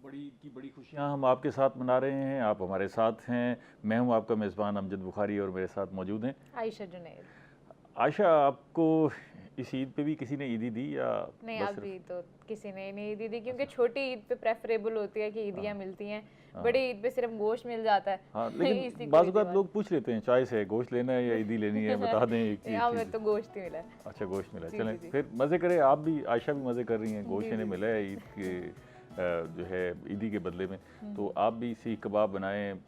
बड़ी खुशियाँ हम आपके साथ मना रहे हैं, आप हमारे साथ हैं। मैं हूं आपका मेज़बान अमजद बुखारी और मेरे साथ मौजूद हैं आयशा जुनैद। आयशा। आपको इस ईद पे भी किसी ने ईदी दी या नहीं, बस अभी सिर्फ? तो किसी ने नहीं दी थी, क्योंकि अच्छा। छोटी ईद पे प्रेफरेबल होती है कि ईदियाँ हाँ मिलती हैं। हाँ बड़ी ईद पे सिर्फ गोश्त मिल जाता हाँ, है लेकिन इसी को बाज़ ईदी औक़ात वाला। लोग पूछ लेते हैं चाय से गोश्त लेना है या ईदी लेनी है, बता दें एक चीज़ हमें चीज़। तो गोश्त ही मिला है। अच्छा, गोश्त मिला है। जी चलें जी जी फिर मज़े करें, आप भी, आयशा भी मज़े कर रही हैं, गोश्त जी इन्हें जी जी। मिला है ईद के जो है ईदी के बदले में। तो हम्म। आप भी सीख कबाब बनाएं,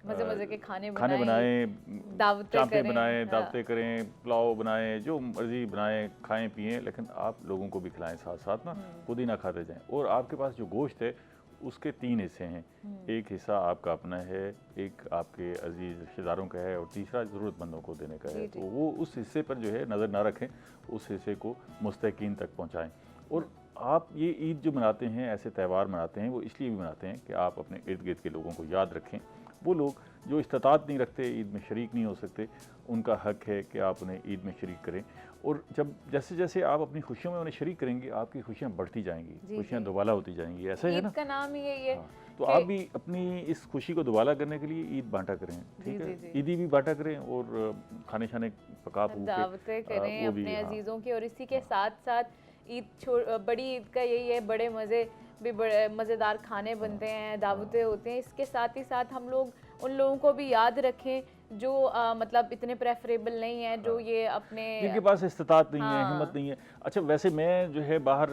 मज़े मज़े के खाने खाने बनाएं, बनाएं, दावतें चाँपें करें। बनाएं, हाँ। दावतें करें, पुलाव बनाएं, जो मर्ज़ी बनाएं, खाएं पिएं, लेकिन आप लोगों को भी खिलाएं साथ साथ ना, खुद ही ना खाते जाएं। और आपके पास जो गोश्त है उसके 3 हिस्से हैं। एक हिस्सा आपका अपना है, एक आपके अजीज़ रिश्तेदारों का है और तीसरा ज़रूरतमंदों को देने का है। जी तो जी। वो उस हिस्से पर जो है नज़र ना रखें, उस हिस्से को मुस्तहीक़ीन तक पहुँचाएँ। और आप ये ईद जो मनाते हैं, ऐसे त्यौहार मनाते हैं, वो इसलिए भी मनाते हैं कि आप अपने इर्द-गिर्द के लोगों को याद रखें। वो लोग जो इस्तात नहीं रखते, ईद में शरीक नहीं हो सकते, उनका हक है कि आप उन्हें ईद में शरीक करें। और जब जैसे जैसे आप अपनी खुशियों में उन्हें शरीक करेंगे, आपकी खुशियाँ बढ़ती जाएंगी, जी खुशियाँ जी। दोबाला होती जाएंगी, ऐसा है ईद ना? का नाम ही यही है हाँ, तो कि आप भी अपनी इस खुशी को दोबाला करने के लिए ईद बांटा करें, जी ठीक है? जी जी, ईदी भी बांटा करें और खाने शाने पका फूक के दावतें करें वो भी। अपने हाँ अजीज़ों की। और इसी के हाँ साथ साथ बड़ी ईद का यही है, बड़े मज़े भी, बड़े मज़ेदार खाने हाँ बनते हैं, हाँ। दावतें होती हैं। इसके साथ ही साथ हम लोग उन लोगों को भी याद रखें जो मतलब इतने प्रेफरेबल नहीं हैं, जो हाँ, ये अपने। जिनके पास इस्तात नहीं है, हिम्मत हाँ। नहीं है। अच्छा, वैसे मैं जो है बाहर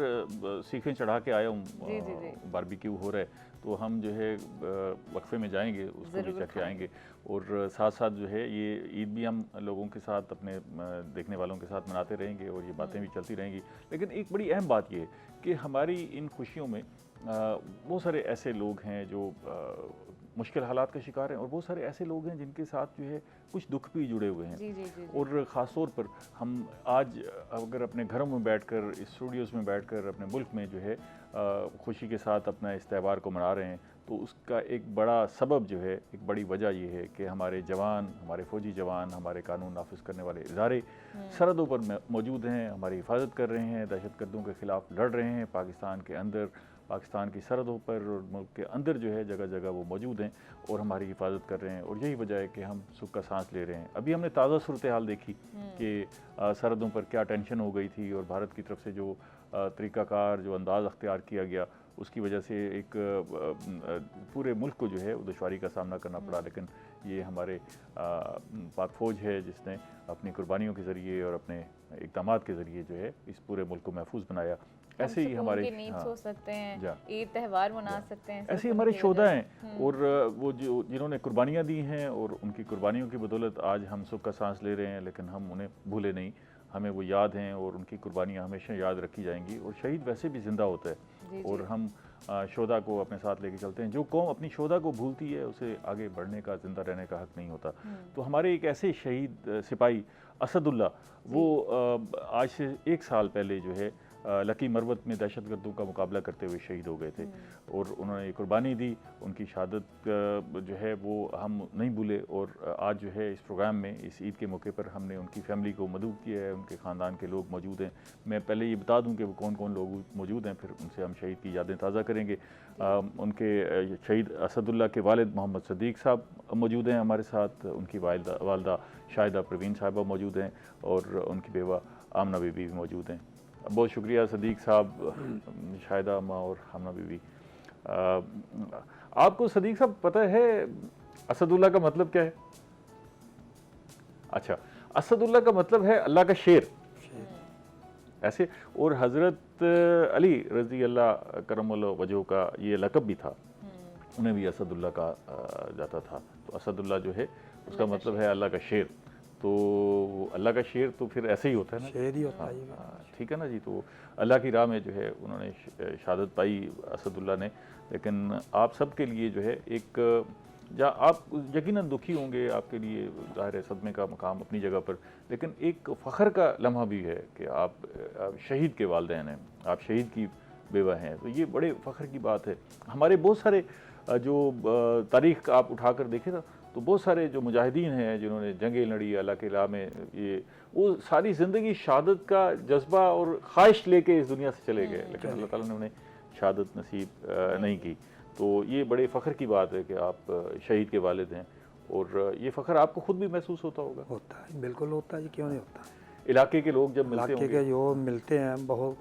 सीखें चढ़ा के आया हूँ, जी जी जी। बारबेक्यू हो रहा है, तो हम जो है वक्फे में जाएंगे, उसको भी ज़रूर चख के खाएंगे। आएंगे। और साथ साथ जो है ये ईद भी हम लोगों के साथ, अपने देखने वालों के साथ मनाते रहेंगे और ये बातें भी चलती रहेंगी। लेकिन एक बड़ी अहम बात ये है कि हमारी इन खुशियों में बहुत सारे ऐसे लोग हैं जो मुश्किल हालात का शिकार हैं, और बहुत सारे ऐसे लोग हैं जिनके साथ जो है कुछ दुख भी जुड़े हुए हैं। जी जी जी जी। और ख़ास तौर पर हम आज अगर अपने घरों में बैठकर, इस स्टूडियोज़ में बैठकर अपने मुल्क में जो है खुशी के साथ अपना इस त्यौहार को मना रहे हैं, तो उसका एक बड़ा सबब जो है, एक बड़ी वजह ये है कि हमारे जवान, हमारे फ़ौजी जवान, हमारे कानून नाफिज करने वाले इदारे सरहदों पर मौजूद हैं, हमारी हिफाजत कर रहे हैं, दहशतगर्दों के ख़िलाफ़ लड़ रहे हैं। पाकिस्तान के अंदर, पाकिस्तान की सरहदों पर और मुल्क के अंदर जो है जगह जगह वो मौजूद हैं और हमारी हिफाजत कर रहे हैं। और यही वजह है कि हम सुख का सांस ले रहे हैं। अभी हमने ताज़ा सूरत हाल देखी कि सरहदों पर क्या टेंशन हो गई थी, और भारत की तरफ से जो तरीक़ाकार, जो अंदाज़ अख्तियार किया गया, उसकी वजह से एक पूरे मुल्क को जो है वो दुश्वारी का सामना करना पड़ा। लेकिन ये हमारे पाक फ़ौज है जिसने अपनी कुर्बानियों के ज़रिए और अपने इक़दामात के ज़रिए जो है इस पूरे मुल्क को महफूज बनाया। ऐसे ही हमारे, नींद हाँ, सो सकते हैं, जा ईद त्यौहार मना सकते हैं, ऐसे सिर्फ ही उन्हीं हमारे की शोधा वजह हैं, से। और वो जो जिन्होंने कुर्बानियाँ दी हैं, और उनकी कुर्बानियों की बदौलत आज हम सुख का सांस ले रहे हैं। लेकिन हम उन्हें भूले नहीं, हमें वो याद हैं, और उनकी कुर्बानियाँ हमेशा याद रखी जाएंगी। और शहीद वैसे भी ज़िंदा होता है, जी और जी। हम शोधा को अपने साथ लेके चलते हैं। जो कौम अपनी शोधा को भूलती है, उसे आगे बढ़ने का, ज़िंदा रहने का हक नहीं होता। तो हमारे एक ऐसे शहीद सिपाही असदुल्ला, वो आज से 1 साल पहले जो है लकी मरवत में दहशतगर्दों का मुकाबला करते हुए शहीद हो गए थे, और उन्होंने कुर्बानी दी। उनकी शहादत जो है वो हम नहीं भूले। और आज जो है इस प्रोग्राम में, इस ईद के मौके पर, हमने उनकी फैमिली को मदऊँ किया है, उनके ख़ानदान के लोग मौजूद हैं। मैं पहले ये बता दूं कि वो कौन कौन लोग मौजूद हैं, फिर उनसे हम शहीद की यादें ताज़ा करेंगे। उनके शहीद असदुल्ला के वालिद मोहम्मद सदीक़ साहब मौजूद हैं हमारे साथ, उनकी वालदा शाहिदा परवीन साहिबा मौजूद हैं, और उनकी बेवा आमना बीबी भी मौजूद हैं। बहुत शुक्रिया सदीक़ साहब, शाहिदा अम्मा और आमना बीबी। आपको सदीक़ साहब पता है असदुल्ला का मतलब क्या है? अच्छा, असदुल्ला का मतलब है अल्लाह का शेर, ऐसे। और हज़रत अली रज़ी अल्लाह करमल्लाहु वजहू का ये लक़ब भी था, उन्हें भी असदुल्ला कहा जाता था। तो असदुल्ला जो है उसका मतलब है अल्लाह का शेर। तो अल्लाह का शेर तो फिर ऐसे ही होता है ना, शेर ही होता हाँ, है। ठीक है ना जी। तो अल्लाह की राह में जो है उन्होंने शहादत पाई असदुल्ला ने। लेकिन आप सब के लिए जो है एक, जहाँ आप यकीनन दुखी होंगे, आपके लिए ज़ाहिर है सदमे का मकाम अपनी जगह पर, लेकिन एक फ़ख्र का लम्हा भी है कि आप शहीद के वालिदैन हैं, आप शहीद की बेवा हैं। तो ये बड़े फ़ख्र की बात है। हमारे बहुत सारे जो तारीख़ आप उठा कर देखें ना, तो बहुत सारे जो मुजाहिदीन हैं जिन्होंने जंगें लड़ी अल्लाह के राह में, ये वो सारी ज़िंदगी शहादत का जज्बा और ख्वाहिश लेके इस दुनिया से चले गए, लेकिन अल्लाह ताला ने उन्हें शहादत नसीब नहीं की। तो ये बड़े फ़ख्र की बात है कि आप शहीद के वालिद हैं, और ये फ़ख्र आपको ख़ुद भी महसूस होता होगा। होता है, बिल्कुल होता है, क्यों नहीं होता। इलाके के लोग जब मिलते इलाके होंगे, के जो मिलते हैं बहुत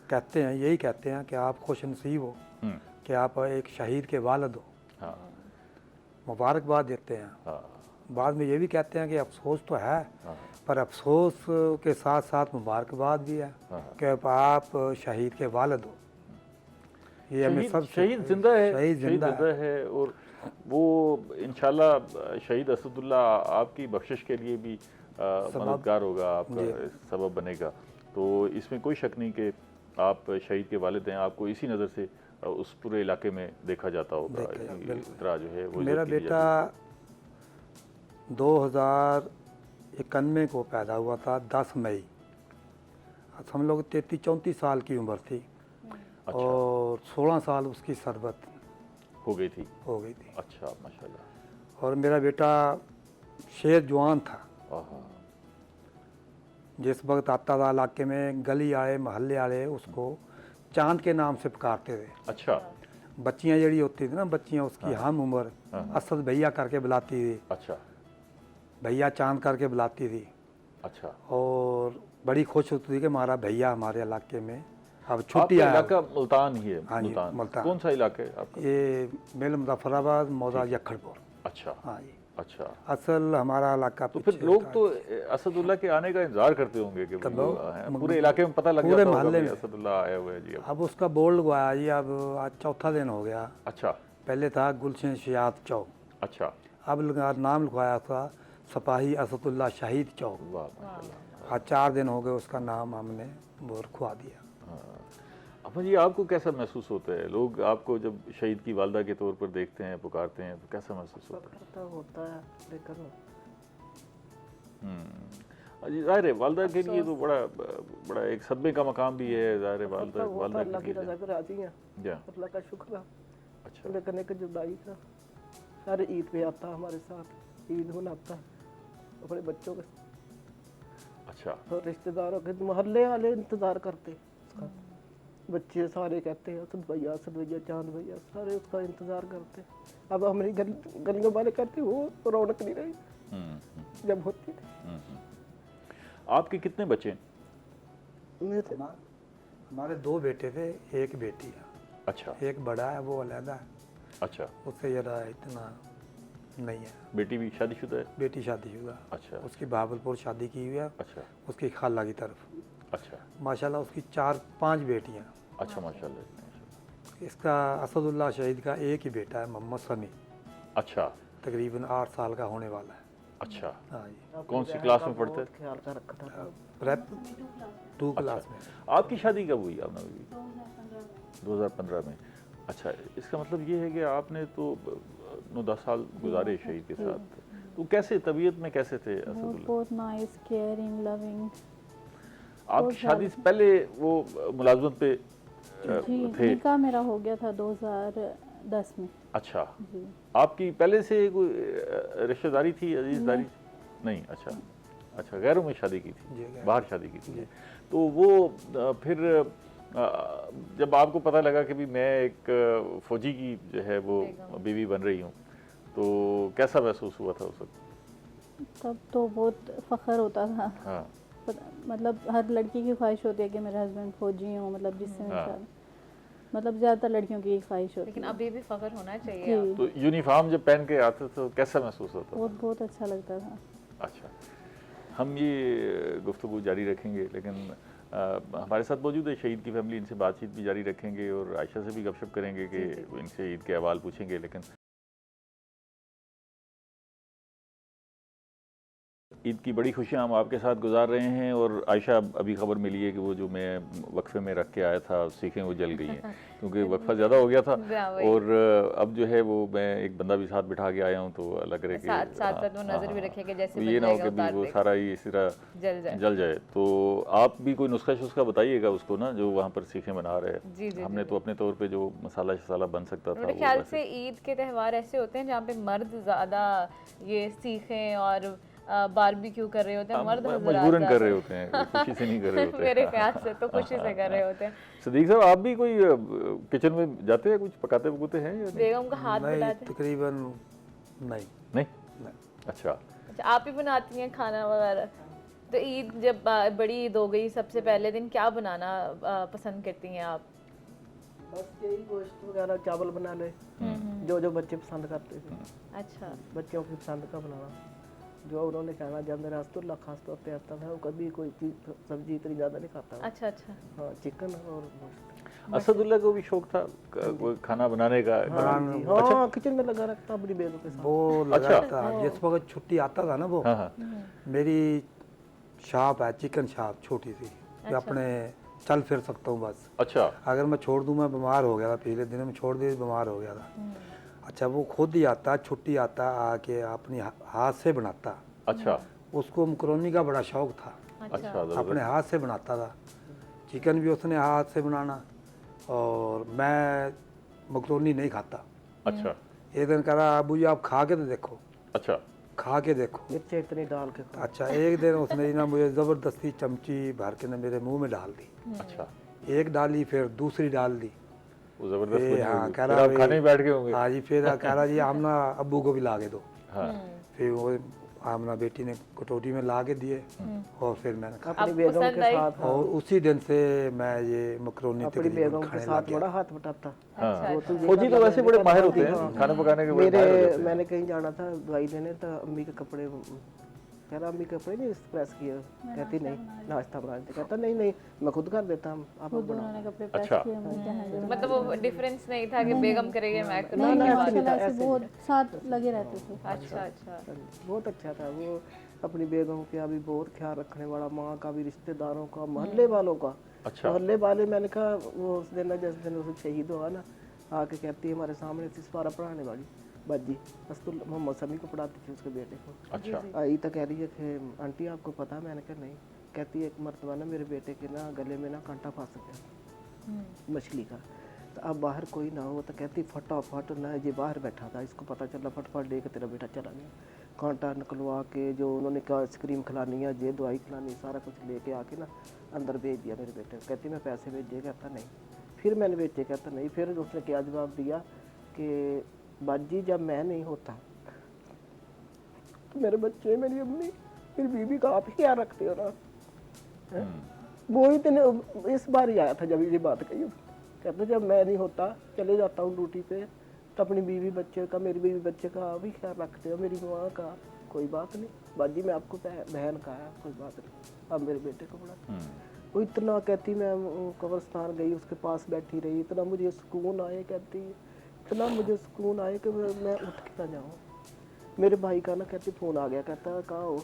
कहते हैं, यही कहते हैं कि आप खुश नसीब हो कि आप एक शहीद के वालिद हो, हाँ मुबारकबाद देते हैं। हाँ बाद में ये भी कहते हैं कि अफसोस तो है, हाँ पर अफसोस के साथ साथ मुबारकबाद भी है हाँ। कि आप शहीद के वालिद हो। ये हमें सब शहीद जिंदा है, शहीद जिंदा है, और वो इंशाल्लाह शहीद असदुल्ला आपकी बख्शिश के लिए भी मददगार होगा, आपका सबब बनेगा। तो इसमें कोई शक नहीं कि आप शहीद के वालिद हैं। आपको इसी नज़र से उस पूरे इलाके में देखा जाता होगा, इस तरह जो है वो। मेरा बेटा 2091 को पैदा हुआ था, 10 मई। हम लोग 33-34 साल की उम्र थी। अच्छा। और 16 साल उसकी सरबत हो गई थी। अच्छा, माशाल्लाह। और मेरा बेटा शेर जवान था। आहा। जिस वक्त आता था इलाके में, गली आए महल्ले आए उसको चांद के नाम से पुकारते थे। अच्छा। बच्चियाँ जड़ी होती थी ना, बच्चियाँ उसकी हम उम्र असद भैया करके बुलाती थी। अच्छा। भैया चांद करके बुलाती थी। अच्छा। और बड़ी खुश होती थी कि हमारा भैया हमारे इलाके में अब छुट्टी आपका आया। इलाका मुल्तान ही है? हाँ जी, मुल्तान। कौन सा इलाका है आपका? ये मेल मुजफ्फराबाद, मौजा यखड़पुर। अच्छा। हाँ जी। अच्छा। असल हमारा इलाका तो फिर लोग तो असदुल्ला के आने का इंतजार करते होंगे कि पूरे इलाके में पता लग पूरे जाता होगा मोहल्ले कि में असदुल्ला आया हुआ है जी। अब उसका बोर्ड लगवाया जी, अब आज चौथा दिन हो गया। अच्छा। पहले था गुलशन शियात चौक। अच्छा। अब नाम लिखवाया था सिपाही असदुल्ला शहीद चौक। वाह माशाल्लाह। आज 4 दिन हो गए उसका नाम हमने वो लिखवा दिया। अब जी आपको कैसा महसूस होता है? लोग आपको जब शहीद की वालदा के तौर पर देखते हैं, पुकारते हैं, तो कैसा महसूस होता है? लेकिन जी जाहिर है वालदा के लिए तो बड़ा एक सदमे का मकाम भी है, जाहिर है वालदा अल्लाह की रज़ा पे राजी हैं, अल्लाह का शुक्र है। अच्छा। लेकिन एक जुदाई था, हर ईद पे आता हमारे साथ, ईद मनाता अपने बच्चों के। अच्छा। और रिश्तेदारों के मोहल्ले वाले इंतज़ार करते उसका, बच्चे सारे कहते हैं असद भैया, चांद भैया, सारे उसका इंतज़ार करते। अब हमारी गलियों वाले कहते वो रौनक नहीं रही जब होती थी। आपके कितने बच्चे? हमारे 2 बेटे थे, 1 बेटी है। अच्छा। एक बड़ा है, वो अलहदा है। अच्छा। उससे ज़रा इतना नहीं है। बेटी भी शादीशुदा है? बेटी शादीशुदा। अच्छा। उसकी भावलपुर शादी की हुई है। अच्छा। उसकी खाला की तरफ। अच्छा। माशाल्लाह उसकी 4-5 बेटियाँ। अच्छा माशाल्लाह। इसका असदुल्ला शहीद का एक ही बेटा है, मोहम्मद समी। अच्छा। तकरीबन 8 साल का होने वाला है। अच्छा। हाँ जी। कौन सी क्लास में पढ़ते हैं? ख्याल का रखा था। प्रेप 2 क्लास में। आपकी शादी कब हुई? आपने 2015 में। अच्छा, इसका मतलब ये है कि आपने तो 9-10 साल गुजारे शहीद के साथ। तो कैसे तबीयत में कैसे थे असदुल्ला? बहुत नाइस, केयरिंग, लविंग। आपकी शादी से पहले वो मुलाजमत पे जी, थे? निकाह मेरा हो गया था 2010 में। अच्छा। जी। आपकी पहले से कोई रिश्तेदारी थी, अजीजदारी? नहीं। अच्छा। अच्छा, गैरों में शादी की थी, बाहर शादी की थी। तो वो फिर जब आपको पता लगा कि भी मैं एक फ़ौजी की जो है वो बीवी बन रही हूँ, तो कैसा महसूस हुआ था उस वक्त? तब तो बहुत फ़ख्र होता था। हाँ। मतलब हर लड़की की ख्वाहिश होती है कि मेरे हस्बैंड फ़ौजी हों, मतलब जिससे हाँ। शादी, मतलब ज़्यादातर लड़कियों की ख्वाहिश होती है। लेकिन अभी भी फ़ख्र होना चाहिए। जी। तो यूनिफॉर्म जब पहन के आते तो कैसा महसूस होता? बहुत अच्छा लगता था। अच्छा। हम ये गुफ्तगू जारी रखेंगे, लेकिन हमारे साथ मौजूद है शहीद की फैमिली, इनसे बातचीत भी जारी रखेंगे और आयशा से भी गपशप करेंगे कि इनसे ईद के अहवाल पूछेंगे। लेकिन ईद की बड़ी खुशियाँ हम आपके साथ गुजार रहे हैं, और आयशा अभी खबर मिली है कि वो जो मैं वक्फे में रख के आया था सीखें वो जल गई हैं, क्योंकि वक्फा ज़्यादा हो गया था। और अब जो है वो मैं एक बंदा भी साथ बिठा के आया हूँ, तो अलग रहे साथ वो नज़र भी रखेगा जैसे ये ना हो कि भी वो सारा ही इसी तरह जल जाए। तो आप भी कोई नुस्खा शुस्खा बताइएगा उसको ना, जो वहाँ पर सीखें बना रहे हैं। हमने तो अपने तौर पर जो मसाला शसाला बन सकता था। मेरे ख्याल से ईद के त्यौहार ऐसे होते हैं जहाँ पे मर्द ज़्यादा ये सीखें और बारबेक्यू कर रहे होते हैं, मर्द हज़रात मजबूरन कर रहे ज़्यादा। होते हैं, खुशी से नहीं कर रहे होते। मेरे ख्याल से तो खुशी से कर रहे होते हैं। सदीक साहब, आप भी कोई किचन में जाते हैं, कुछ पकाते पकाते हैं या नहीं? बेगम का हाथ नहीं, बटाते हैं? तकरीबन नहीं। नहीं? नहीं। अच्छा। अच्छा, आप ही बनाती हैं खाना वगैरह? तो ईद जब बड़ी ईद हो गई, सबसे पहले दिन क्या बनाना पसंद करती हैं आप? बस यही गोश्त वगैरह चावल बना ले, जो जो बच्चे पसंद करते थे, अच्छा। बच्चों की पसंद का बनाना, जो उन्होंने कहना। जब मेरा अस्तुल्ला खास तौर पे आता था, वो कभी कोई चीज़ सब्जी इतनी ज़्यादा नहीं खाता। अच्छा अच्छा। हाँ, चिकन और गोश्त। असदुल्ला को भी शौक था वो खाना बनाने का? हाँ, किचन में लगा रखता अपनी बेगम के साथ। वो लगा था जिस वक्त छुट्टी आता था ना वो, हाँ हाँ। मेरी शॉप है, चिकन शॉप छोटी सी, मैं अपने चल फिर सकता हूँ बस। अच्छा। अगर मैं छोड़ दूँ, मैं बीमार हो गया था पिछले दिनों में, छोड़ दी बीमार हो गया था। अच्छा, वो खुद ही आता, छुट्टी आता, आके अपनी हाथ से बनाता। अच्छा। उसको मकरोनी का बड़ा शौक था, अच्छा। अपने हाथ से बनाता था। चिकन भी उसने हाथ से बनाना, और मैं मकरोनी नहीं खाता। अच्छा। एक दिन कह रहा, अबू जी आप खा के तो देखो, अच्छा। खा के देखो। मिर्चें इतनी डाल के खाओ। अच्छा, एक दिन उसने ना मुझे ज़बरदस्ती चमची भर के ना मेरे मुंह में डाल दी। अच्छा। एक डाली, फिर दूसरी डाल दी। वो जबरदस्त फिर बनी हाँ होगी। कह फिर रहा आप खाने ही बैठ गए होंगे। हाँ जी, फिर कह रहा जी हम ना अब्बू को भी ला के दो। हाँ। फिर वो आमना बेटी ने कटोरी में ला के दिए, और फिर मैंने खा। अपनी आपको बेगम पसंद के आई? साथ, हाँ, और उसी दिन से मैं ये मकरोनी अपनी तकरीबन बेगम के खाने साथ लग गया। बड़ा हाथ बटाता। हाँ। अच्छा। फौजी तो वैसे बड़े माहिर होते हैं खाने पकाने के, बड़े माहिर हो जाते हैं। मैंने कहीं जाना था दवाई लेने, तो अम्मी के कपड़े, कह रहा अम्मी कपड़े नहीं प्रेस किए। कहती नहीं, नाश्ता बना देते। कहता नहीं नहीं, मैं खुद कर देता हूँ, आप खुद बनाओ। उन्होंने कपड़े प्रेस अच्छा। किए, मुझे हैं जो मतलब वो डिफरेंस नहीं था कि बेगम करेगी मैं नहीं करूँगी। नहीं, ऐसे नहीं माशाल्लाह था, से ऐसे बहुत साथ लगे रहते थे। अच्छा अच्छा। बहुत अच्छा था वो। अपनी बेगम का भी बहुत ख्याल रखने वाला, माँ का भी, रिश्तेदारों का, मोहल्ले वालों का। अच्छा। मोहल्ले वाले, मैंने कहा वो उस दिन ना, जिस दिन उसे शहीद हुआ ना, आके कहती है हमारे सामने से सिपारा पढ़ाने वाली बाजी अस्तुल मोहम्मद समी को पढ़ाती थी, उसके बेटे को। अच्छा। आई तो कह रही है कि आंटी आपको पता है? मैंने कहा नहीं। कहती है एक मरतबा ना मेरे बेटे के ना गले में ना कांटा फंस गया मछली का, तो अब बाहर कोई ना हो, तो कहती फटाफट ना, ये बाहर बैठा था, इसको पता चला, फटाफट लेके तेरा बेटा चला गया। कांटा निकलवा के, जो उन्होंने कहा आइसक्रीम खिलानी है, ये दवाई खिलानी, सारा कुछ लेके आके ना अंदर भेज दिया मेरे बेटे को। कहती मैं पैसे भेजे? कहता नहीं। फिर मैंने भेजे? कहता नहीं। फिर उसने क्या जवाब दिया कि बाजी जब मैं नहीं होता तो मेरे बच्चे, मेरी अम्मी, मेरी बीवी का आप ही क्या रखते हो ना। वो ही दिन इस बार ही आया था जब ये बात कही। कहते जब मैं नहीं होता, चले जाता हूँ ड्यूटी पे, तो अपनी बीवी बच्चे का, मेरी बीवी बच्चे का आप ही ख्याल रखते हो, मेरी माँ का। कोई बात नहीं बाजी, मैं आपको बहन का है, कोई बात नहीं, अब मेरे बेटे को बड़ा। वो इतना, कहती मैं कब्रस्तान गई, उसके पास बैठी रही, इतना मुझे सुकून आए, कहती इतना मुझे सुकून आए कि मैं उठ के ना जाऊँ। मेरे भाई का ना, कहती फ़ोन आ गया, कहता कहाँ हो?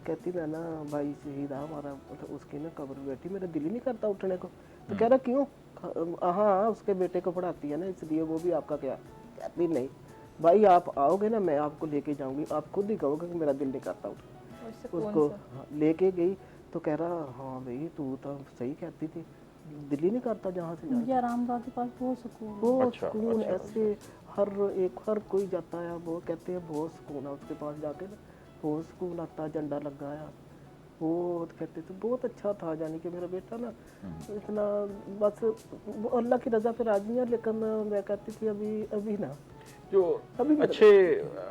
कहती मैं ना भाई शहीद आ हमारा, उसकी ना कब्र में बैठी, मेरा दिल ही नहीं करता उठने को। तो कह रहा क्यों? हाँ, उसके बेटे को पढ़ाती है ना, इसलिए। वो भी आपका क्या? कहती नहीं भाई, आप आओगे ना, मैं आपको लेके जाऊंगी, आप खुद ही कहोगे कि मेरा दिल नहीं करता उठ। उसको लेके गई तो कह रहा हाँ भाई तू तो सही कहती थी, दिल ही नहीं करता जहाँ से मुझे आराम गाह के पास बहुत सुकून, बहुत सुकून। ऐसे हर कोई जाता है, वो कहते हैं बहुत सुकून है उसके पास जाके ना, बहुत सुकून आता। झंडा लगाया, बहुत कहते थे बहुत अच्छा था। यानी कि मेरा बेटा ना इतना, बस अल्लाह की रजा पे राजी है। लेकिन मैं कहती थी अभी ना, जो अच्छे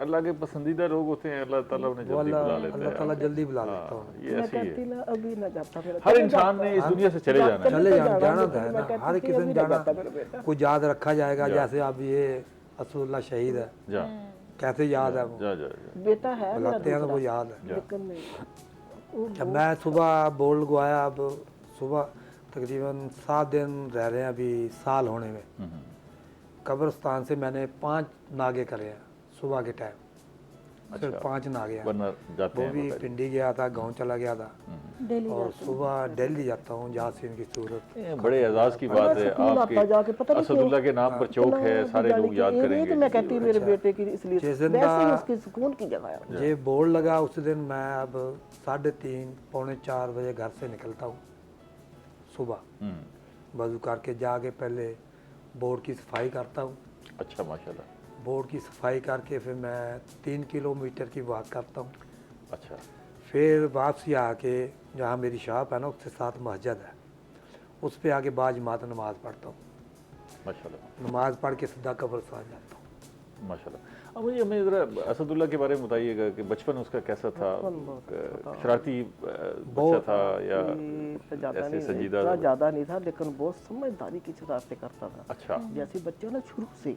अल्लाह के पसंदीदा लोग होते हैं, अल्लाह ताला उन्हें जल्दी बुला लेते हैं। अल्लाह ताला जल्दी बुला लेता हाँ, है। ये मैं ऐसी है। कहती ना अभी ना जाता मेरा। हर इंसान ने इस दुनिया से चले जाना है। चले जाना तो है मैं ना, कहती हर थी, किसी अभी ने नहीं जाना। जाता मेरा बेटा। कुछ याद रखा जाएगा, जैसे अब ये असदुल्ला शहीद है, जा कैसे याद है वो, जा जा जा। बेटा है मेरा बुलाते हैं तो वो दूसरा, याद है। लेकिन नहीं। जब मैं सुबह बोल्ड को आया, अब सुबह तकरीबन 7 दिन रह रहे हैं अभी साल होने में। कब्रिस्तान से मैंने 5 नागे करे हैं सुबह के टाइम, सिर्फ 5 नागे हैं। वरना जाते वो हैं भी पिंडी गया था, गांव चला गया था, डेली और सुबह दिल्ली जाता हूँ जहाँ से इनकी सूरत। ये बड़े एजाज की बात है सुकून आता जाके, पता आपके नहीं असदुल्ला के नाम पर चौक है, सारे लोग याद करेंगे। तो मैं कहती मेरे बेटे की इसलिए जिस दिन वैसे ही उसकी सुकून की जगह है। ये बोर्ड लगा उस दिन मैं अब 3:30 पौने 4 बजे घर से निकलता हूँ सुबह, वजू करके जाके पहले बोर्ड की सफाई करता हूँ। अच्छा माशाल्लाह। बोर्ड की सफाई करके फिर मैं 3 किलोमीटर की वॉक करता हूँ। अच्छा। फिर वापसी आके जहाँ मेरी शॉप है ना उसके साथ मस्जिद है, उस पे आके बाजमात नमाज पढ़ता हूँ। माशाल्लाह नमाज पढ़ के सीधा कब्रिस्तान जाता हूँ। माशाल्लाह। अब मुझे हमें ज़रा असदुल्ला के बारे में बताइएगा कि बचपन उसका कैसा था, शरारती बच्चा था या ज़्यादा ऐसे नहीं, संजीदा? इतना ज़्यादा नहीं था, लेकिन बहुत समझदारी की शरारतें करता था। अच्छा जैसे बच्चे ना शुरू से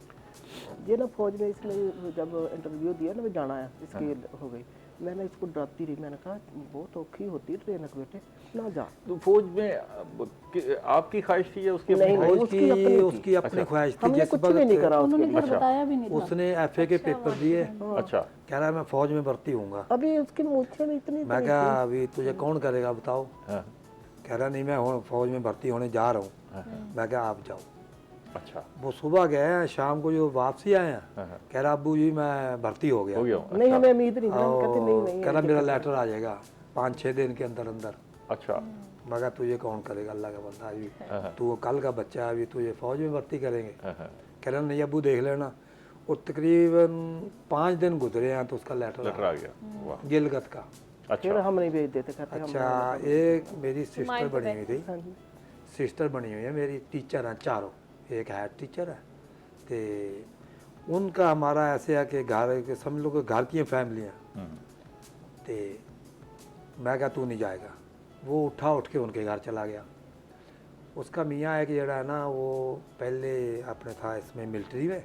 ये ना फौज में इसने जब इंटरव्यू दिया ना, मैं जाना है इसकी हो गई, मैंने इसको डराती रही, मैंने कहा बहुत औखी होती है ट्रेनक बेटे, ना जा। तो फौज में आपकी ख्वाहिश थी या उसकी अपनी नहीं, ख्वाहिश? उसकी अपनी थी। उसकी अपनी ख्वाहिश थी। हमने जिस कुछ भी नहीं करा उसके उन्होंने लिए। घर बताया भी नहीं था। उसने FA के पेपर दिए, अच्छा कह रहा है मैं फौज में भर्ती हूँगा। अभी उसकी मूछें भी इतनी मैं कहा अभी तुझे कौन करेगा बताओ? हाँ, कह रहा नहीं मैं फौज में भर्ती होने जा रहा हूँ। मैं कहा आप जाओ। अच्छा वो सुबह गए हैं, शाम को जो वापसी आए हैं, हाँ, कह रहा अब्बू जी मैं भर्ती हो गया। हो गया हूँ। नहीं, हमें उम्मीद नहीं थी, हम कहते नहीं और नहीं कह रहा मेरा लेटर आ जाएगा 5-6 दिन के अंदर अंदर। अच्छा मैं कहा तुझे कौन करेगा, अल्लाह का बंदा, अभी हाँ, तू कल का बच्चा है, अभी तुझे फौज में भर्ती करेंगे। हाँ, कह रहा नहीं अब्बू देख लेना। और तकरीबन 5 दिन गुजरे हैं तो उसका लेटर लेटर आ गया, वाह गिलगत का। फिर अच्छा हम नहीं भेज देते, कहते हम अच्छा, एक मेरी सिस्टर बनी हुई थी, हाँ जी। सिस्टर बनी हुई है मेरी, टीचर हैं चारों, एक हेड टीचर है, तो उनका हमारा ऐसे है कि घर के समझ लो कि घर की फैमिलियाँ, तो मैं क्या तू नहीं जाएगा, वो उठ के उनके घर चला गया। उसका मियाँ है कि जरा है ना वो पहले अपने था इसमें मिलिट्री में,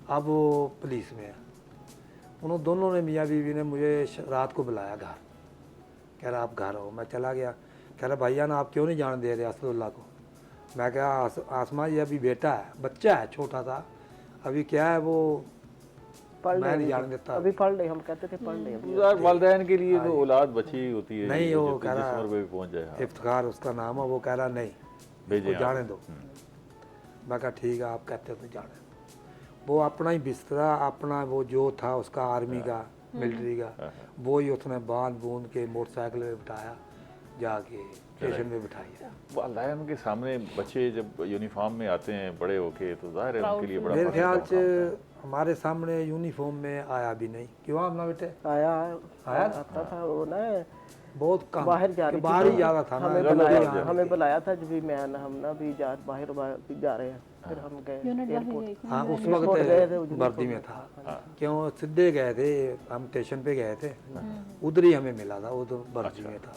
अब वो पुलिस में है। उन्होंने दोनों ने मियाँ बीवी ने मुझे रात को बुलाया घर, कह रहा आप घर आओ। मैं चला गया, कह रहा भैया ना आप क्यों नहीं जाने दे रहे असदुल्ला को। मैं कहा आसमा ये अभी बेटा है, बच्चा है छोटा सा, अभी क्या है वो पढ़ मैं नहीं ले जाने देता। अभी पढ़ ले, हम कहते थे पढ़ ले अभी। यार वालिदैन के लिए तो औलाद बची ही होती है, नहीं, वो कह जिस रहा उम्र पे भी पहुंच जाए। हाँ, इफ्तिखार उसका नाम है, वो कह रहा नहीं भेजें वो आप। जाने दो। मैं कहा ठीक है आप कहते हो तो जाने दो। वो अपना ही बिस्तरा, अपना वो जो था उसका आर्मी का मिलिट्री का, वो ही उसने बांध बूंद के मोटरसाइकिल में बिठाया, जाके स्टेशन पे बिठाया। वालिदैन के सामने बच्चे जब यूनिफॉर्म में आते हैं बड़े होके तो जाहिर है उनके लिए बड़ा मेरे फख्र का ख्याल मकाम से हमारे सामने यूनिफॉर्म में आया भी नहीं। क्यों आमना बेटे? आया आया? आता था वो ना, बहुत कम, बाहर जा रही कि बाहर ही ज्यादा था ना, हमें जल्दी बुलाया, आने हमें की। बुलाया था जब भी मैं हम ना भी बाहर भी जा रहे हैं, फिर हम गए यूनिट बाहर एयरपोर्ट। गई थी। हाँ उस एयरपोर्ट गए थे, वक्त उस वर्दी में था। क्यों सीधे गए थे, हम स्टेशन पे गए थे, उधर ही हमें मिला था, उधर वर्दी में था।